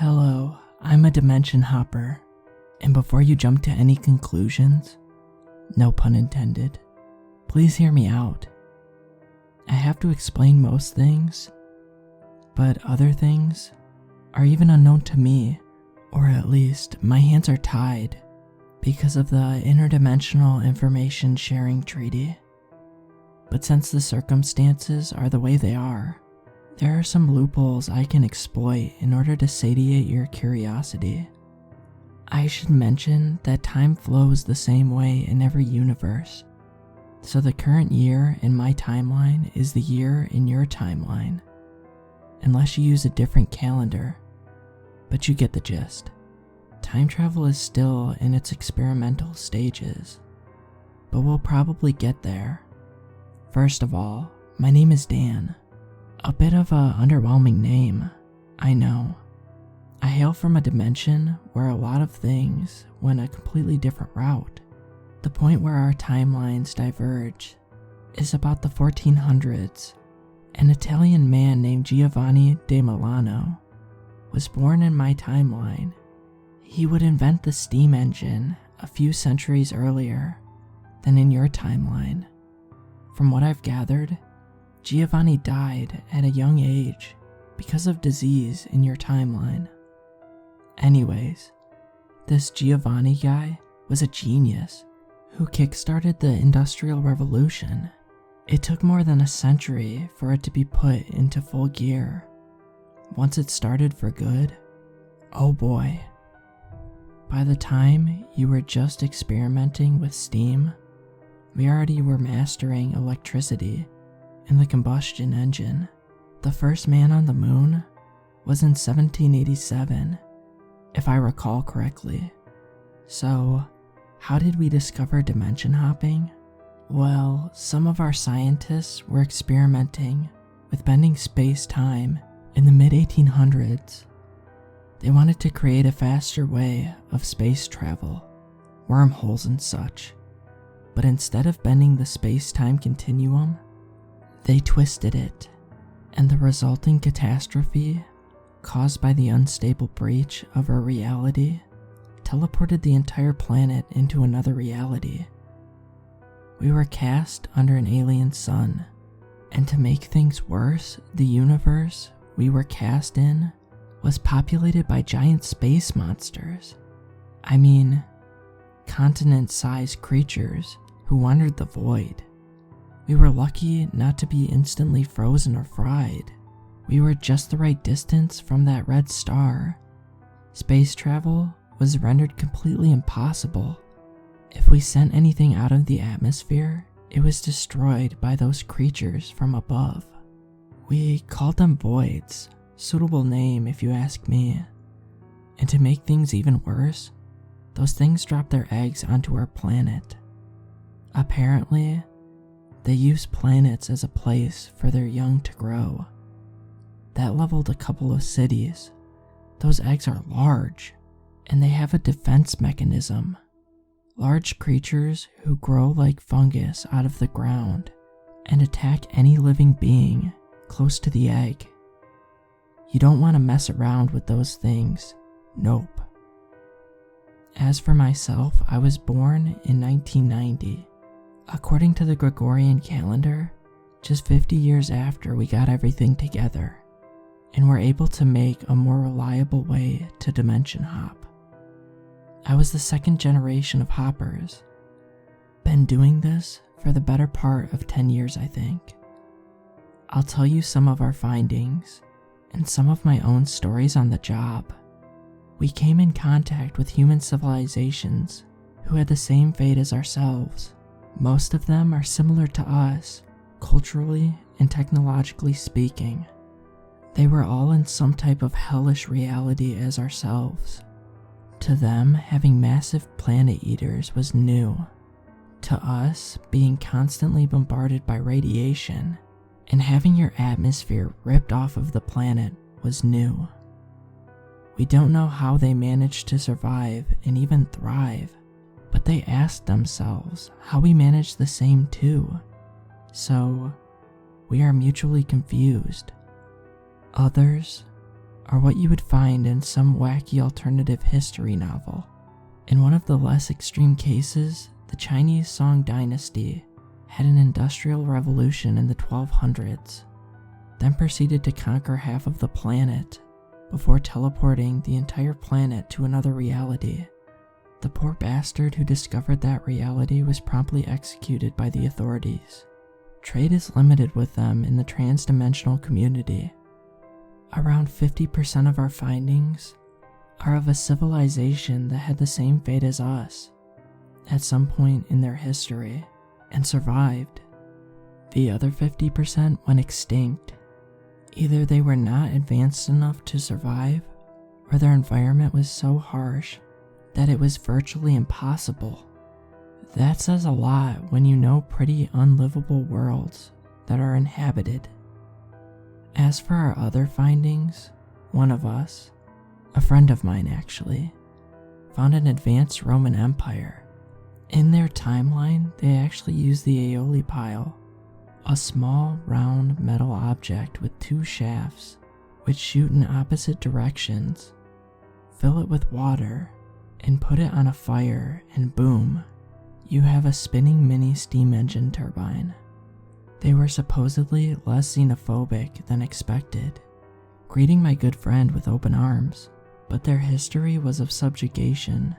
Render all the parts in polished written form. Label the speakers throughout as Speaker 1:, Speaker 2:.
Speaker 1: Hello, I'm a dimension hopper, and before you jump to any conclusions, no pun intended, please hear me out. I have to explain most things, but other things are even unknown to me, or at least my hands are tied because of the Interdimensional Information Sharing Treaty. But since the circumstances are the way they are, there are some loopholes I can exploit in order to satiate your curiosity. I should mention that time flows the same way in every universe, so the current year in my timeline is the year in your timeline, unless you use a different calendar, but you get the gist. Time travel is still in its experimental stages, but we'll probably get there. First of all, my name is Dan. A bit of an underwhelming name, I know. I hail from a dimension where a lot of things went a completely different route. The point where our timelines diverge is about the 1400s. An Italian man named Giovanni de Milano was born in my timeline. He would invent the steam engine a few centuries earlier than in your timeline. From what I've gathered, Giovanni died at a young age because of disease in your timeline. Anyways, this Giovanni guy was a genius who kickstarted the Industrial Revolution. It took more than a century for it to be put into full gear. Once it started for good, oh boy. By the time you were just experimenting with steam, we already were mastering electricity and the combustion engine. The first man on the moon was in 1787, if I recall correctly. So, how did we discover dimension hopping? Well, some of our scientists were experimenting with bending space-time in the mid-1800s. They wanted to create a faster way of space travel, wormholes and such. But instead of bending the space-time continuum, they twisted it, and the resulting catastrophe caused by the unstable breach of our reality teleported the entire planet into another reality. We were cast under an alien sun, and to make things worse, the universe we were cast in was populated by giant space monsters. I mean, continent-sized creatures who wandered the void. We were lucky not to be instantly frozen or fried. We were just the right distance from that red star. Space travel was rendered completely impossible. If we sent anything out of the atmosphere, it was destroyed by those creatures from above. We called them voids, suitable name if you ask me. And to make things even worse, those things dropped their eggs onto our planet. Apparently, they use planets as a place for their young to grow. That leveled a couple of cities. Those eggs are large, and they have a defense mechanism. Large creatures who grow like fungus out of the ground and attack any living being close to the egg. You don't want to mess around with those things. Nope. As for myself, I was born in 1990. According to the Gregorian calendar, just 50 years after we got everything together, and were able to make a more reliable way to dimension hop. I was the second generation of hoppers. Been doing this for the better part of 10 years, I think. I'll tell you some of our findings, and some of my own stories on the job. We came in contact with human civilizations who had the same fate as ourselves. Most of them are similar to us, culturally and technologically speaking. They were all in some type of hellish reality as ourselves. To them, having massive planet eaters was new. To us, being constantly bombarded by radiation and having your atmosphere ripped off of the planet was new. We don't know how they managed to survive and even thrive, but they asked themselves how we managed the same too. So, we are mutually confused. Others are what you would find in some wacky alternative history novel. In one of the less extreme cases, the Chinese Song dynasty had an industrial revolution in the 1200s, then proceeded to conquer half of the planet before teleporting the entire planet to another reality. The poor bastard who discovered that reality was promptly executed by the authorities. Trade is limited with them in the trans-dimensional community. Around 50% of our findings are of a civilization that had the same fate as us at some point in their history and survived. The other 50% went extinct. Either they were not advanced enough to survive, or their environment was so harsh that it was virtually impossible. That says a lot when you know pretty unlivable worlds that are inhabited. As for our other findings, one of us, a friend of mine actually, found an advanced Roman Empire. In their timeline, they actually used the Aeoli pile, a small round metal object with two shafts which shoot in opposite directions. Fill it with water and put it on a fire, and boom, you have a spinning mini steam engine turbine. They were supposedly less xenophobic than expected, greeting my good friend with open arms, but their history was of subjugation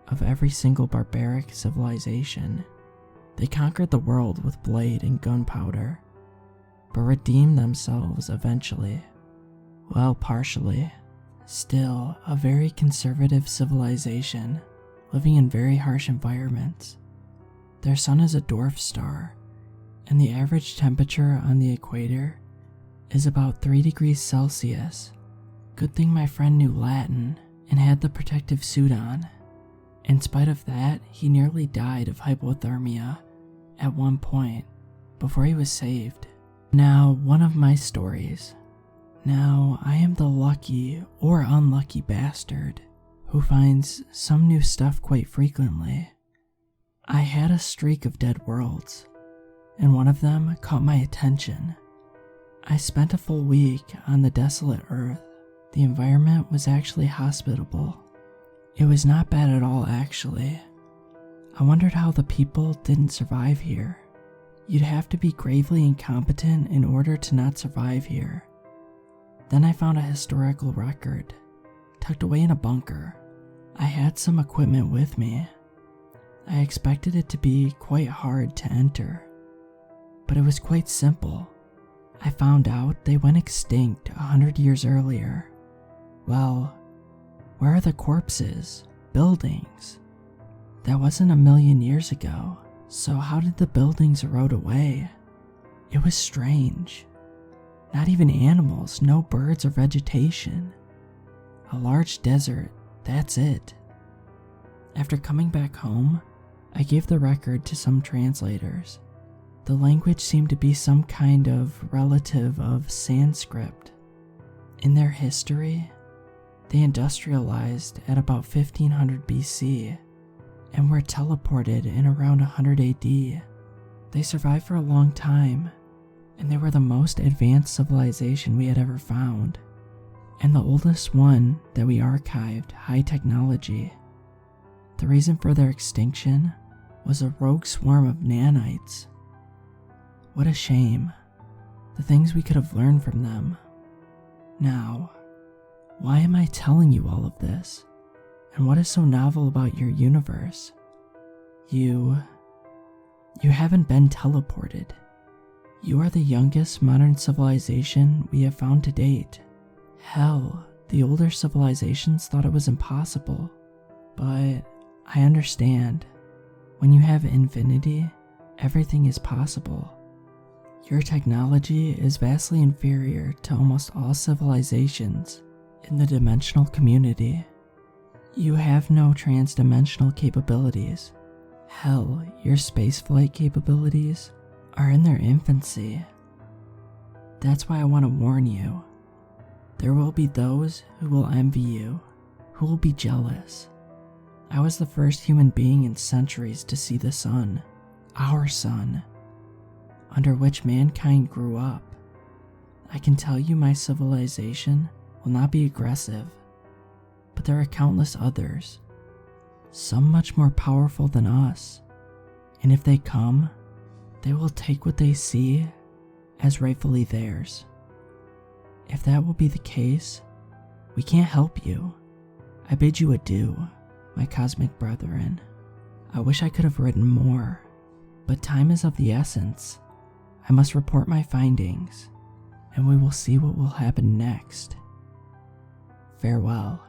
Speaker 1: of every single barbaric civilization. They conquered the world with blade and gunpowder, but redeemed themselves eventually. Well, partially. Still, a very conservative civilization, living in very harsh environments. Their sun is a dwarf star, and the average temperature on the equator is about 3 degrees Celsius. Good thing my friend knew Latin and had the protective suit on. In spite of that, he nearly died of hypothermia at one point before he was saved. Now, one of my stories. Now, I am the lucky or unlucky bastard who finds some new stuff quite frequently. I had a streak of dead worlds, and one of them caught my attention. I spent a full week on the desolate earth. The environment was actually hospitable. It was not bad at all, actually. I wondered how the people didn't survive here. You'd have to be gravely incompetent in order to not survive here. Then I found a historical record, tucked away in a bunker. I had some equipment with me. I expected it to be quite hard to enter, but it was quite simple. I found out they went extinct 100 years earlier. Well, where are the corpses? Buildings? That wasn't a million years ago, so how did the buildings erode away? It was strange. Not even animals, no birds or vegetation. A large desert, that's it. After coming back home, I gave the record to some translators. The language seemed to be some kind of relative of Sanskrit. In their history, they industrialized at about 1500 BC and were teleported in around 100 AD. They survived for a long time, and they were the most advanced civilization we had ever found, and the oldest one that we archived high technology. The reason for their extinction was a rogue swarm of nanites. What a shame. The things we could have learned from them. Now, why am I telling you all of this? And what is so novel about your universe? You haven't been teleported. You are the youngest modern civilization we have found to date. Hell, the older civilizations thought it was impossible. But I understand. When you have infinity, everything is possible. Your technology is vastly inferior to almost all civilizations in the dimensional community. You have no trans-dimensional capabilities. Hell, your spaceflight capabilities are in their infancy. That's why I want to warn you. There will be those who will envy you, who will be jealous. I was the first human being in centuries to see the sun, our sun, under which mankind grew up. I can tell you my civilization will not be aggressive, but there are countless others, some much more powerful than us, and if they come, they will take what they see as rightfully theirs. If that will be the case, we can't help you. I bid you adieu, my cosmic brethren. I wish I could have written more, but time is of the essence. I must report my findings, and we will see what will happen next. Farewell.